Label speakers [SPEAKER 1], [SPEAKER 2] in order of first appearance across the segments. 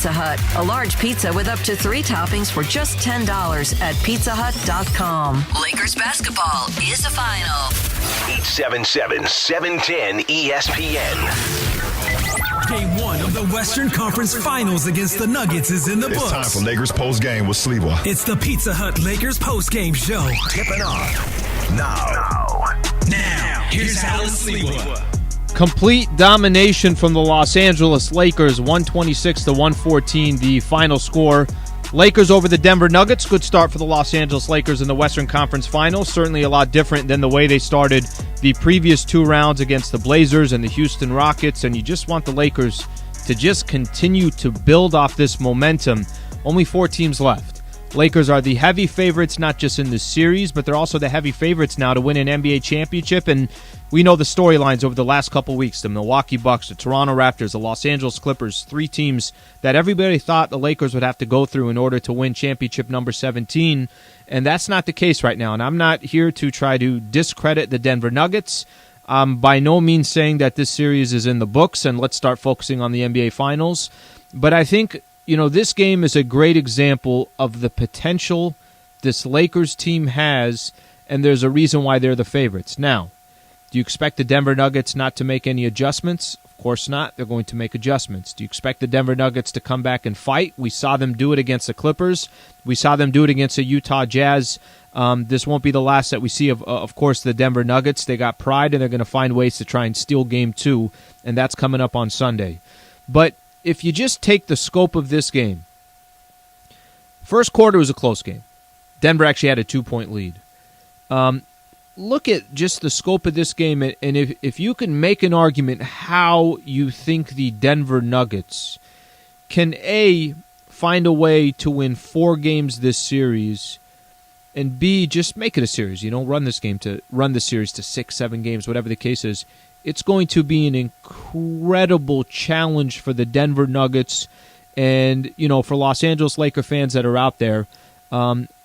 [SPEAKER 1] Pizza Hut. A large pizza with up to 3 toppings for just $10 at pizzahut.com. Lakers basketball is the final.
[SPEAKER 2] 877-710 ESPN.
[SPEAKER 3] Game 1 of the Western Conference Finals against the Nuggets is in the books.
[SPEAKER 4] It's time for Lakers Postgame with Sliwa.
[SPEAKER 3] It's the Pizza Hut Lakers Postgame Show.
[SPEAKER 4] Tipping off now.
[SPEAKER 3] Here's Allen Sliwa.
[SPEAKER 5] Complete domination from the Los Angeles Lakers, 126-114, the final score. Lakers over the Denver Nuggets. Good start for the Los Angeles Lakers in the Western Conference Finals. Certainly a lot different than the way they started the previous 2 rounds against the Blazers and the Houston Rockets. And you just want the Lakers to just continue to build off this momentum. Only 4 teams left. Lakers are the heavy favorites, not just in this series, but they're also the heavy favorites now to win an NBA championship. And we know the storylines over the last couple weeks. The Milwaukee Bucks, the Toronto Raptors, the Los Angeles Clippers, 3 teams that everybody thought the Lakers would have to go through in order to win championship number 17. And that's not the case right now. And I'm not here to try to discredit the Denver Nuggets. I'm by no means saying that this series is in the books and let's start focusing on the NBA Finals. But I think, this game is a great example of the potential this Lakers team has, and there's a reason why they're the favorites. Now, do you expect the Denver Nuggets not to make any adjustments? Of course not. They're going to make adjustments. Do you expect the Denver Nuggets to come back and fight? We saw them do it against the Clippers. We saw them do it against the Utah Jazz. This won't be the last that we see of course, the Denver Nuggets. They got pride, and they're going to find ways to try and steal Game 2, and that's coming up on Sunday. But if you just take the scope of this game, first quarter was a close game. Denver actually had a 2-point lead. Look at just the scope of this game, and if you can make an argument how you think the Denver Nuggets can, A, find a way to win 4 games this series, and B, just make it a series. Run the series to 6, 7 games, whatever the case is. It's going to be an incredible challenge for the Denver Nuggets and, for Los Angeles Laker fans that are out there.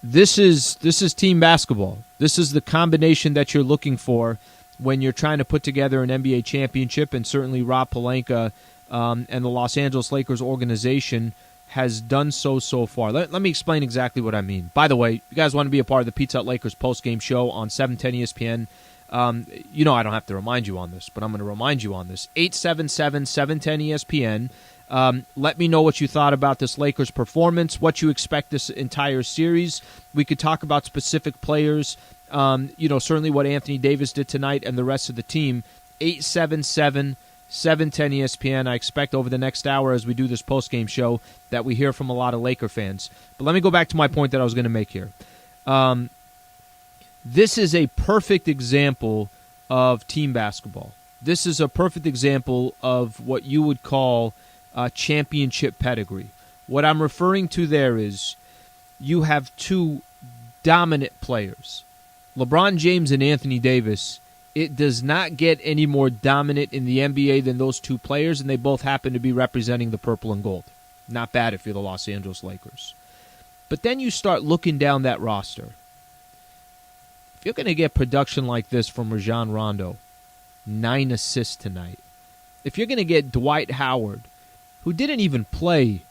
[SPEAKER 5] This is team basketball. This is the combination that you're looking for when you're trying to put together an NBA championship, and certainly Rob Pelinka and the Los Angeles Lakers organization has done so far. Let me explain exactly what I mean. By the way, you guys want to be a part of the Pizza Hut Lakers postgame show on 710 ESPN. I don't have to remind you on this, but I'm going to remind you on this. 877-710-ESPN. Let me know what you thought about this Lakers performance, what you expect this entire series. We could talk about specific players, certainly what Anthony Davis did tonight and the rest of the team. 877-710-ESPN. I expect over the next hour as we do this postgame show that we hear from a lot of Laker fans. But let me go back to my point that I was going to make here. This is a perfect example of team basketball. This is a perfect example of what you would call championship pedigree. What I'm referring to there is you have 2 dominant players. LeBron James and Anthony Davis. It does not get any more dominant in the NBA than those 2 players, and they both happen to be representing the purple and gold. Not bad if you're the Los Angeles Lakers. But then you start looking down that roster. If you're going to get production like this from Rajon Rondo, 9 assists tonight. If you're going to get Dwight Howard, who didn't even play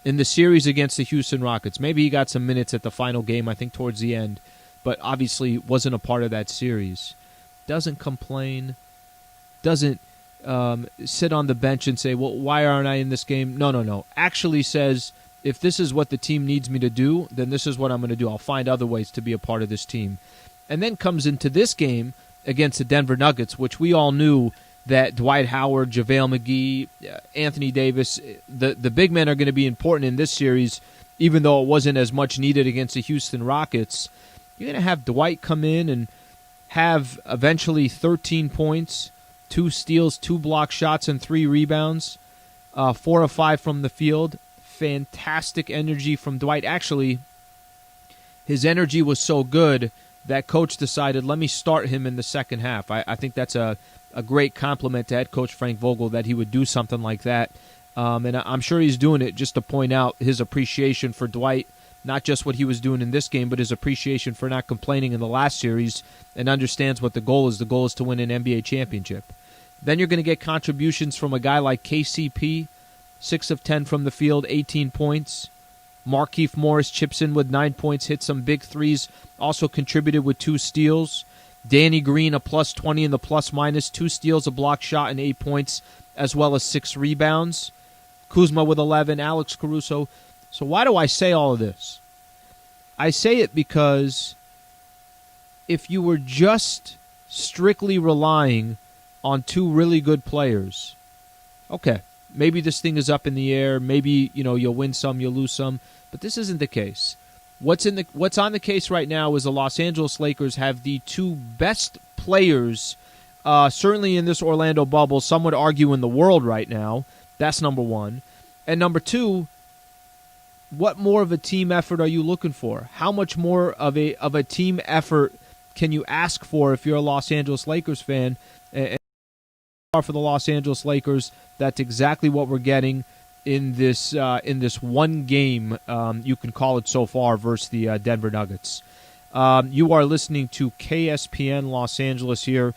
[SPEAKER 5] in the series against the Houston Rockets. Maybe he got some minutes at the final game, I think towards the end, but obviously wasn't a part of that series. Doesn't complain, doesn't sit on the bench and say, well, why aren't I in this game? No. Actually says, if this is what the team needs me to do, then this is what I'm going to do. I'll find other ways to be a part of this team. And then comes into this game against the Denver Nuggets, which we all knew that Dwight Howard, JaVale McGee, Anthony Davis, the big men are going to be important in this series, even though it wasn't as much needed against the Houston Rockets. You're going to have Dwight come in and have eventually 13 points, 2 steals, 2 block shots, and 3 rebounds, 4 of 5 from the field. Fantastic energy from Dwight. Actually, his energy was so good that coach decided, let me start him in the second half. I think that's a great compliment to head coach Frank Vogel that he would do something like that. And I'm sure he's doing it just to point out his appreciation for Dwight, not just what he was doing in this game, but his appreciation for not complaining in the last series, and understands what the goal is. The goal is to win an NBA championship. Then you're going to get contributions from a guy like KCP, 6 of 10 from the field, 18 points. Markieff Morris chips in with 9 points, hit some big threes, also contributed with 2 steals. Danny Green, a plus 20 in the plus-minus, 2 steals, a block shot, and 8 points, as well as 6 rebounds. Kuzma with 11, Alex Caruso. So why do I say all of this? I say it because if you were just strictly relying on 2 really good players, okay, maybe this thing is up in the air. Maybe, you'll win some, you'll lose some. But this isn't the case. What's on the case right now is the Los Angeles Lakers have the 2 best players, certainly in this Orlando bubble. Some would argue in the world right now. That's number one. And number two, what more of a team effort are you looking for? How much more of a team effort can you ask for if you're a Los Angeles Lakers fan? And for the Los Angeles Lakers, that's exactly what we're getting in this one game, you can call it so far, versus the Denver Nuggets. You are listening to KSPN Los Angeles here.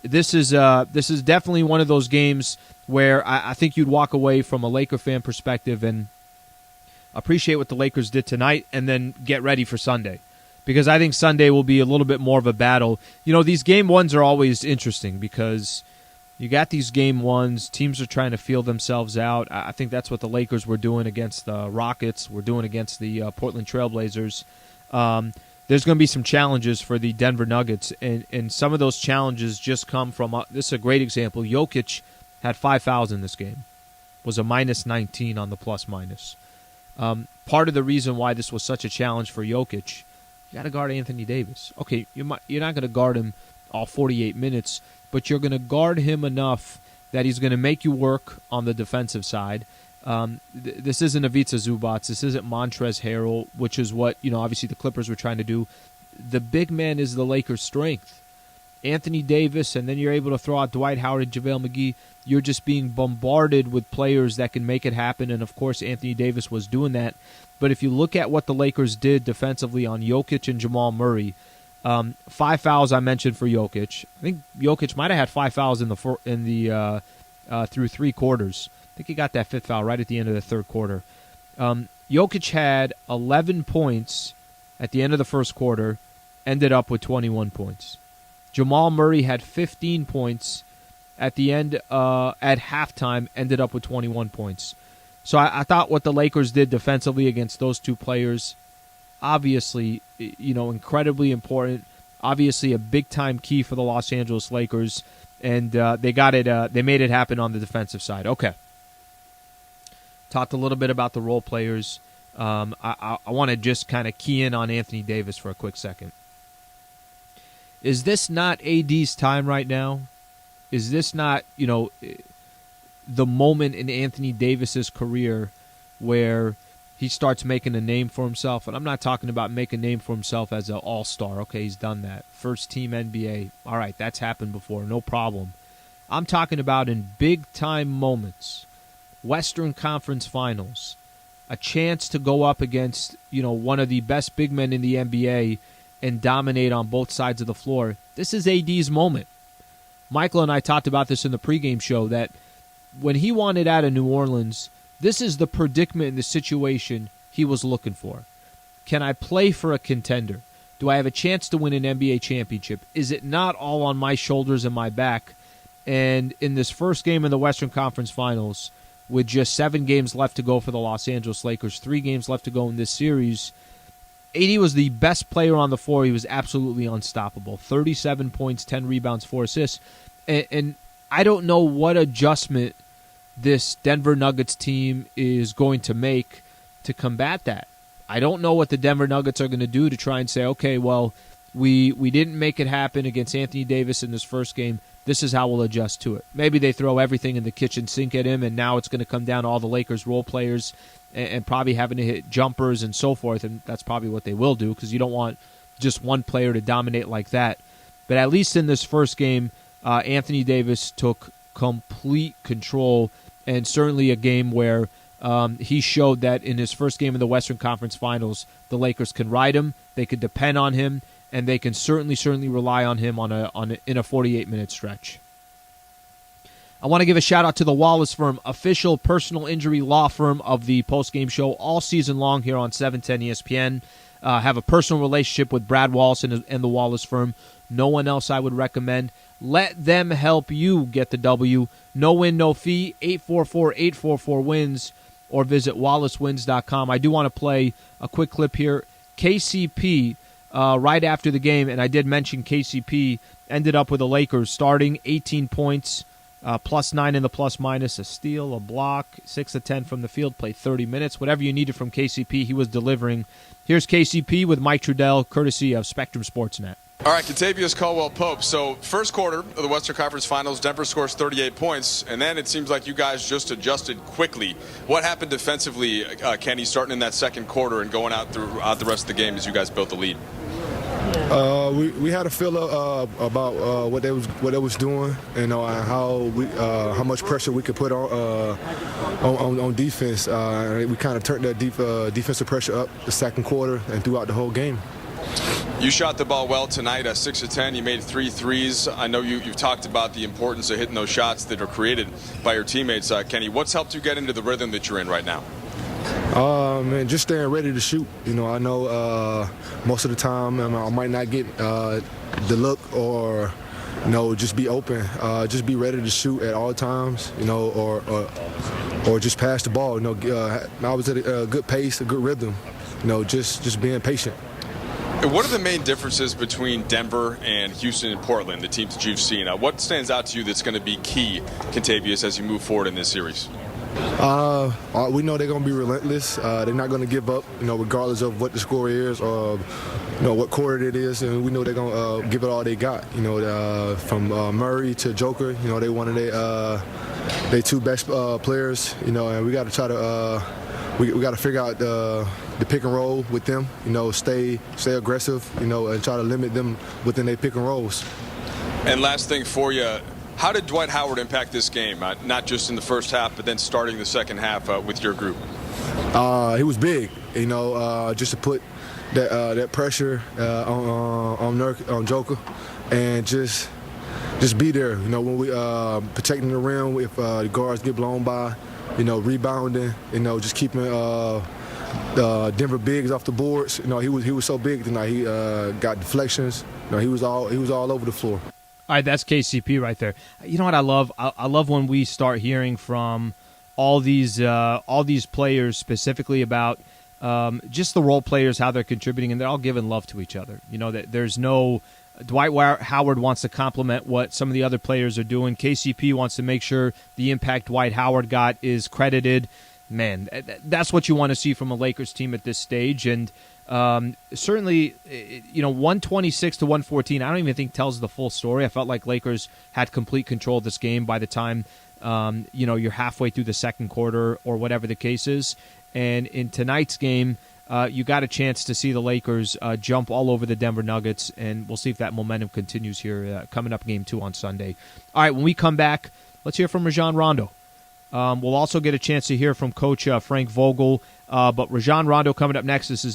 [SPEAKER 5] This is definitely one of those games where I think you'd walk away from a Laker fan perspective and appreciate what the Lakers did tonight and then get ready for Sunday. Because I think Sunday will be a little bit more of a battle. These game ones are always interesting because you got these game ones. Teams are trying to feel themselves out. I think that's what the Lakers were doing against the Rockets. We're doing against the Portland Trailblazers. There's going to be some challenges for the Denver Nuggets, and some of those challenges just come from this is a great example. Jokic had 5 fouls in this game, was a minus 19 on the plus-minus. Part of the reason why this was such a challenge for Jokic, you got to guard Anthony Davis. Okay, you're not going to guard him all 48 minutes, but you're going to guard him enough that he's going to make you work on the defensive side. This isn't Ivica Zubac. This isn't Montrezl Harrell, which is what, obviously the Clippers were trying to do. The big man is the Lakers' strength. Anthony Davis, and then you're able to throw out Dwight Howard and JaVale McGee. You're just being bombarded with players that can make it happen, and of course Anthony Davis was doing that. But if you look at what the Lakers did defensively on Jokic and Jamal Murray, 5 fouls I mentioned for Jokic. I think Jokic might have had 5 fouls through 3 quarters. I think he got that 5th foul right at the end of the 3rd quarter. Jokic had 11 points at the end of the 1st quarter, ended up with 21 points. Jamal Murray had 15 points at the end at halftime, ended up with 21 points. So I thought what the Lakers did defensively against those 2 players, obviously, incredibly important. Obviously, a big-time key for the Los Angeles Lakers, and they got it. They made it happen on the defensive side. Okay. Talked a little bit about the role players. I want to just kind of key in on Anthony Davis for a quick second. Is this not AD's time right now? Is this not, the moment in Anthony Davis's career where he starts making a name for himself? And I'm not talking about making a name for himself as an all-star. Okay, he's done that. First team NBA. All right, that's happened before. No problem. I'm talking about in big-time moments. Western Conference Finals. A chance to go up against, one of the best big men in the NBA and dominate on both sides of the floor. This is AD's moment. Michael and I talked about this in the pregame show, that when he wanted out of New Orleans, this is the predicament and the situation he was looking for. Can I play for a contender? Do I have a chance to win an NBA championship? Is it not all on my shoulders and my back? And in this first game in the Western Conference Finals, with just 7 games left to go for the Los Angeles Lakers, 3 games left to go in this series, AD was the best player on the floor. He was absolutely unstoppable. 37 points, 10 rebounds, 4 assists. And I don't know what adjustment this Denver Nuggets team is going to make to combat that. I don't know what the Denver Nuggets are going to do to try and say, okay, well, we didn't make it happen against Anthony Davis in this first game. This is how we'll adjust to it. Maybe they throw everything in the kitchen sink at him, and now it's going to come down to all the Lakers role players and probably having to hit jumpers and so forth, and that's probably what they will do because you don't want just one player to dominate like that. But at least in this first game, Anthony Davis took complete control, and certainly a game where he showed that in his first game in the Western Conference Finals, the Lakers can ride him, they can depend on him, and they can certainly rely on him in a 48-minute stretch. I want to give a shout-out to the Wallace Firm, official personal injury law firm of the Postgame Show all season long here on 710 ESPN. Have a personal relationship with Brad Wallace and the Wallace Firm. No one else I would recommend. Let them help you get the W. No win, no fee, 844-844-WINS, or visit wallacewins.com. I do want to play a quick clip here. KCP, right after the game, and I did mention KCP, ended up with the Lakers starting 18 points, +9 in the plus-minus, a steal, a block, 6 of 10 from the field, played 30 minutes. Whatever you needed from KCP, he was delivering. Here's KCP with Mike Trudell, courtesy of Spectrum Sportsnet.
[SPEAKER 2] All right, Kentavious Caldwell-Pope. So first quarter of the Western Conference Finals, Denver scores 38 points, and then it seems like you guys just adjusted quickly. What happened defensively, Kenny, starting in that second quarter and going out throughout the rest of the game as you guys built the lead?
[SPEAKER 6] We had a feel about what they was doing, and how much pressure we could put on defense. We kind of turned that defensive pressure up the second quarter and throughout the whole game.
[SPEAKER 2] You shot the ball well tonight, 6 of 10. You made 3 threes. I know you've talked about the importance of hitting those shots that are created by your teammates. Kenny, what's helped you get into the rhythm that you're in right now?
[SPEAKER 6] Man, just staying ready to shoot. I know most of the time I might not get the look or, just be open. Just be ready to shoot at all times, or just pass the ball. I was at a good pace, a good rhythm. Just being patient.
[SPEAKER 2] What are the main differences between Denver and Houston and Portland, the teams that you've seen? What stands out to you that's going to be key, Kentavious, as you move forward in this series?
[SPEAKER 6] We know they're going to be relentless. They're not going to give up, regardless of what the score is or, what quarter it is. And we know they're going to give it all they got. From Murray to Joker, they one of their 2 best players. And we got to try to we got to figure out the pick and roll with them. Stay aggressive. And try to limit them within their pick and rolls.
[SPEAKER 2] And last thing for you. How did Dwight Howard impact this game, not just in the first half, but then starting the second half with your group?
[SPEAKER 6] He was big, just to put that pressure on Joker, and just be there. When we protecting the rim, if the guards get blown by, rebounding, just keeping Denver bigs off the boards. He was so big tonight. He got deflections. He was all over the floor.
[SPEAKER 5] All right, that's KCP right there. You know what I love? I love when we start hearing from all these players specifically about just the role players, how they're contributing, and they're all giving love to each other. That there's no Dwight Howard wants to compliment what some of the other players are doing. KCP wants to make sure the impact Dwight Howard got is credited. Man, that's what you want to see from a Lakers team at this stage, and certainly, 126 to 114, I don't even think tells the full story. I felt like Lakers had complete control of this game by the time, you're halfway through the second quarter or whatever the case is. And in tonight's game, you got a chance to see the Lakers jump all over the Denver Nuggets, and we'll see if that momentum continues here coming up game 2 on Sunday. All right, when we come back, let's hear from Rajon Rondo. We'll also get a chance to hear from Coach Frank Vogel, but Rajon Rondo coming up next. This is